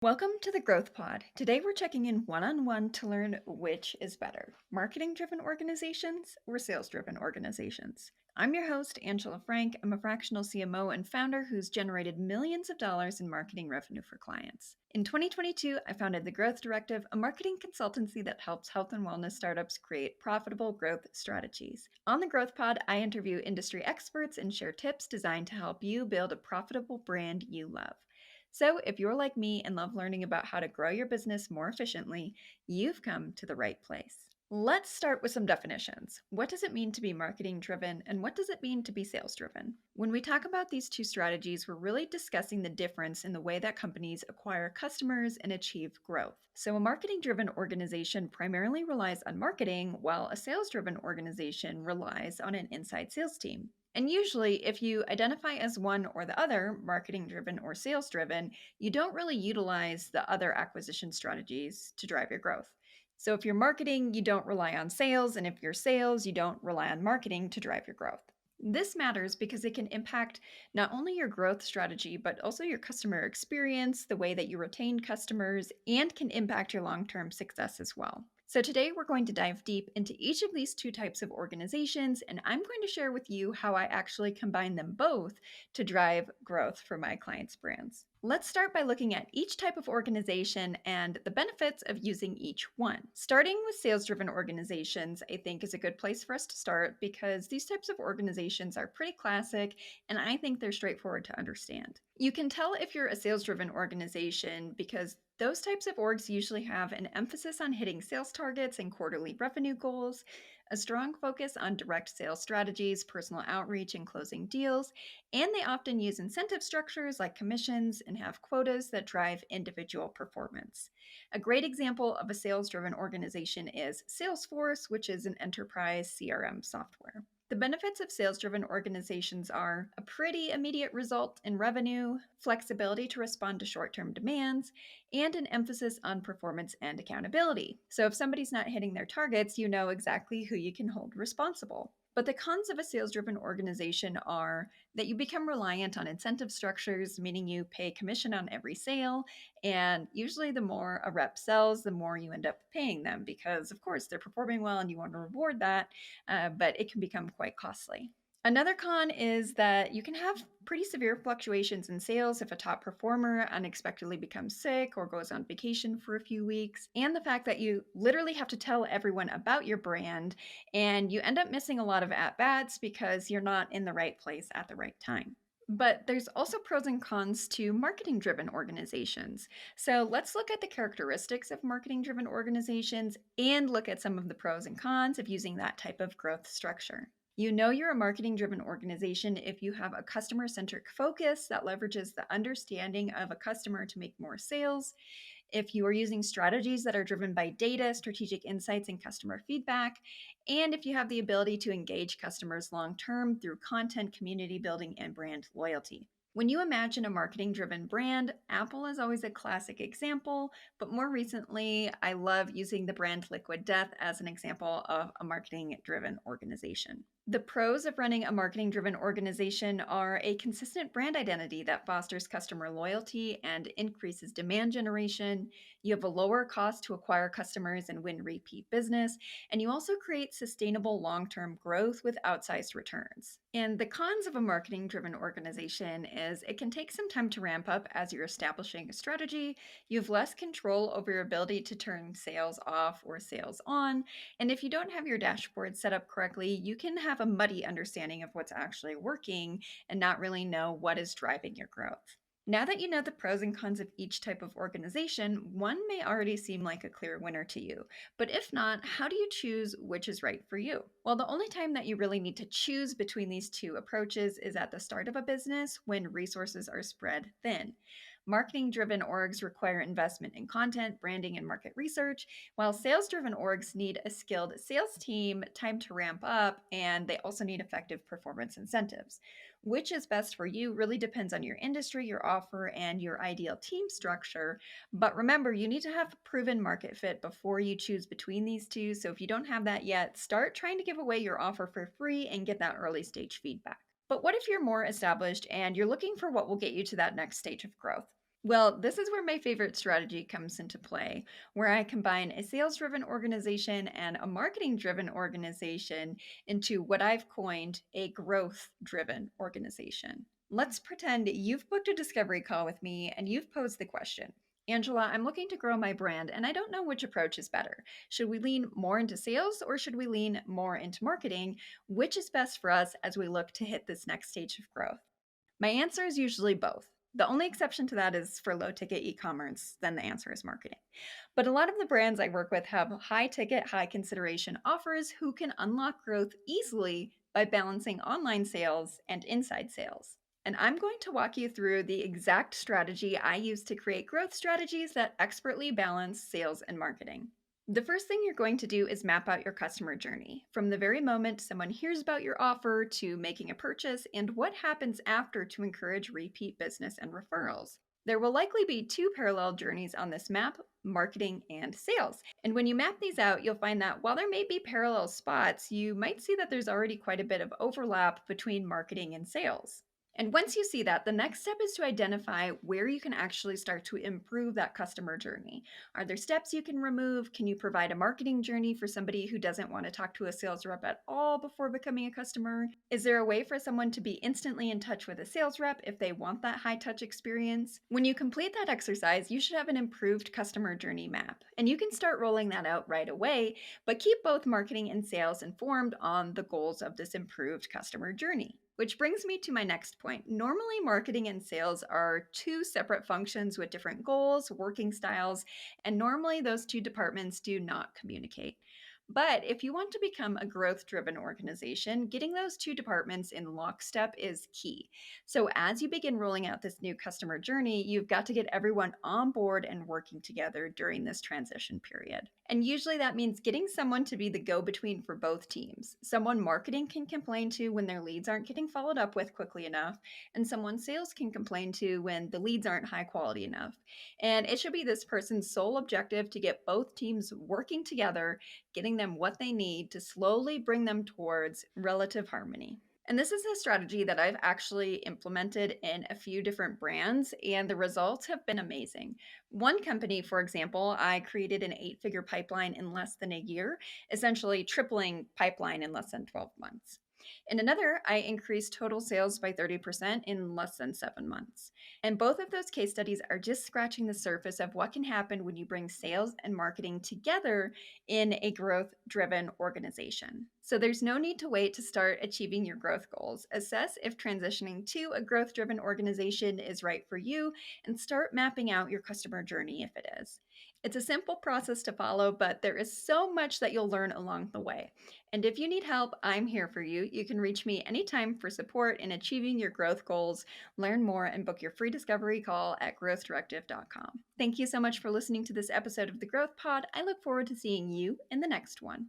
Welcome to the Growth Pod. Today we're checking in one-on-one to learn which is better, marketing-driven organizations or sales-driven organizations. I'm your host, Angela Frank. I'm a fractional CMO and founder who's generated millions of dollars in marketing revenue for clients. In 2022, I founded the Growth Directive, a marketing consultancy that helps health and wellness startups create profitable growth strategies. On the Growth Pod, I interview industry experts and share tips designed to help you build a profitable brand you love. So, if you're like me and love learning about how to grow your business more efficiently, you've come to the right place. Let's start with some definitions. What does it mean to be marketing driven, and what does it mean to be sales driven? When we talk about these two strategies, we're really discussing the difference in the way that companies acquire customers and achieve growth. So, a marketing driven organization primarily relies on marketing, while a sales driven organization relies on an inside sales team. And usually, if you identify as one or the other, marketing driven or sales driven, you don't really utilize the other acquisition strategies to drive your growth. So if you're marketing, you don't rely on sales. And if you're sales, you don't rely on marketing to drive your growth. This matters because it can impact not only your growth strategy, but also your customer experience, the way that you retain customers, and can impact your long-term success as well. So today we're going to dive deep into each of these two types of organizations, and I'm going to share with you how I actually combine them both to drive growth for my clients' brands. Let's start by looking at each type of organization and the benefits of using each one. Starting with sales-driven organizations, I think is a good place for us to start because these types of organizations are pretty classic and I think they're straightforward to understand. You can tell if you're a sales-driven organization because those types of orgs usually have an emphasis on hitting sales targets and quarterly revenue goals, a strong focus on direct sales strategies, personal outreach, and closing deals, and they often use incentive structures like commissions and have quotas that drive individual performance. A great example of a sales-driven organization is Salesforce, which is an enterprise CRM software. The benefits of sales-driven organizations are a pretty immediate result in revenue, flexibility to respond to short-term demands, and an emphasis on performance and accountability. So if somebody's not hitting their targets, you know exactly who you can hold responsible. But the cons of a sales-driven organization are that you become reliant on incentive structures, meaning you pay commission on every sale. And usually the more a rep sells, the more you end up paying them because, of course, they're performing well and you want to reward that, but it can become quite costly. Another con is that you can have pretty severe fluctuations in sales if a top performer unexpectedly becomes sick or goes on vacation for a few weeks, and the fact that you literally have to tell everyone about your brand and you end up missing a lot of at-bats because you're not in the right place at the right time. But there's also pros and cons to marketing-driven organizations. So let's look at the characteristics of marketing-driven organizations and look at some of the pros and cons of using that type of growth structure. You know you're a marketing-driven organization if you have a customer-centric focus that leverages the understanding of a customer to make more sales, if you are using strategies that are driven by data, strategic insights, and customer feedback, and if you have the ability to engage customers long-term through content, community building, and brand loyalty. When you imagine a marketing-driven brand, Apple is always a classic example, but more recently, I love using the brand Liquid Death as an example of a marketing-driven organization. The pros of running a marketing-driven organization are a consistent brand identity that fosters customer loyalty and increases demand generation. You have a lower cost to acquire customers and win repeat business, and you also create sustainable long-term growth with outsized returns. And the cons of a marketing-driven organization is it can take some time to ramp up as you're establishing a strategy. You have less control over your ability to turn sales off or sales on, and if you don't have your dashboard set up correctly, you can have a muddy understanding of what's actually working and not really know what is driving your growth. Now that you know the pros and cons of each type of organization, one may already seem like a clear winner to you. But if not, how do you choose which is right for you? Well, the only time that you really need to choose between these two approaches is at the start of a business when resources are spread thin. Marketing-driven orgs require investment in content, branding, and market research, while sales-driven orgs need a skilled sales team, time to ramp up, and they also need effective performance incentives. Which is best for you really depends on your industry, your offer, and your ideal team structure. But remember, you need to have proven market fit before you choose between these two. So if you don't have that yet, start trying to give away your offer for free and get that early stage feedback. But what if you're more established and you're looking for what will get you to that next stage of growth? Well, this is where my favorite strategy comes into play, where I combine a sales driven organization and a marketing driven organization into what I've coined a growth driven organization. Let's pretend you've booked a discovery call with me and you've posed the question, Angela, I'm looking to grow my brand and I don't know which approach is better. Should we lean more into sales or should we lean more into marketing? Which is best for us as we look to hit this next stage of growth? My answer is usually both. The only exception to that is for low ticket e commerce, then the answer is marketing. But a lot of the brands I work with have high ticket, high consideration offers who can unlock growth easily by balancing online sales and inside sales. And I'm going to walk you through the exact strategy I use to create growth strategies that expertly balance sales and marketing. The first thing you're going to do is map out your customer journey from the very moment someone hears about your offer to making a purchase and what happens after to encourage repeat business and referrals. There will likely be two parallel journeys on this map, marketing and sales. And when you map these out, you'll find that while there may be parallel spots, you might see that there's already quite a bit of overlap between marketing and sales. And once you see that, the next step is to identify where you can actually start to improve that customer journey. Are there steps you can remove? Can you provide a marketing journey for somebody who doesn't want to talk to a sales rep at all before becoming a customer? Is there a way for someone to be instantly in touch with a sales rep if they want that high touch experience? When you complete that exercise, you should have an improved customer journey map. And you can start rolling that out right away, but keep both marketing and sales informed on the goals of this improved customer journey. Which brings me to my next point. Normally, marketing and sales are two separate functions with different goals, working styles, and normally those two departments do not communicate. But if you want to become a growth driven organization, getting those two departments in lockstep is key. So, as you begin rolling out this new customer journey, you've got to get everyone on board and working together during this transition period. And usually that means getting someone to be the go between for both teams. Someone marketing can complain to when their leads aren't getting followed up with quickly enough, and someone sales can complain to when the leads aren't high quality enough. And it should be this person's sole objective to get both teams working together, getting them what they need to slowly bring them towards relative harmony. And this is a strategy that I've actually implemented in a few different brands, and the results have been amazing. One company, for example, I created an 8 figure pipeline in less than a year, essentially tripling pipeline in less than 12 months. In another, I increased total sales by 30% in less than 7 months. And both of those case studies are just scratching the surface of what can happen when you bring sales and marketing together in a growth driven organization. So there's no need to wait to start achieving your growth goals. Assess if transitioning to a growth driven organization is right for you and start mapping out your customer journey if it is. It's a simple process to follow, but there is so much that you'll learn along the way. And if you need help, I'm here for you. You can reach me anytime for support in achieving your growth goals. Learn more and book your free discovery call at growthdirective.com. Thank you so much for listening to this episode of the Growth Pod. I look forward to seeing you in the next one.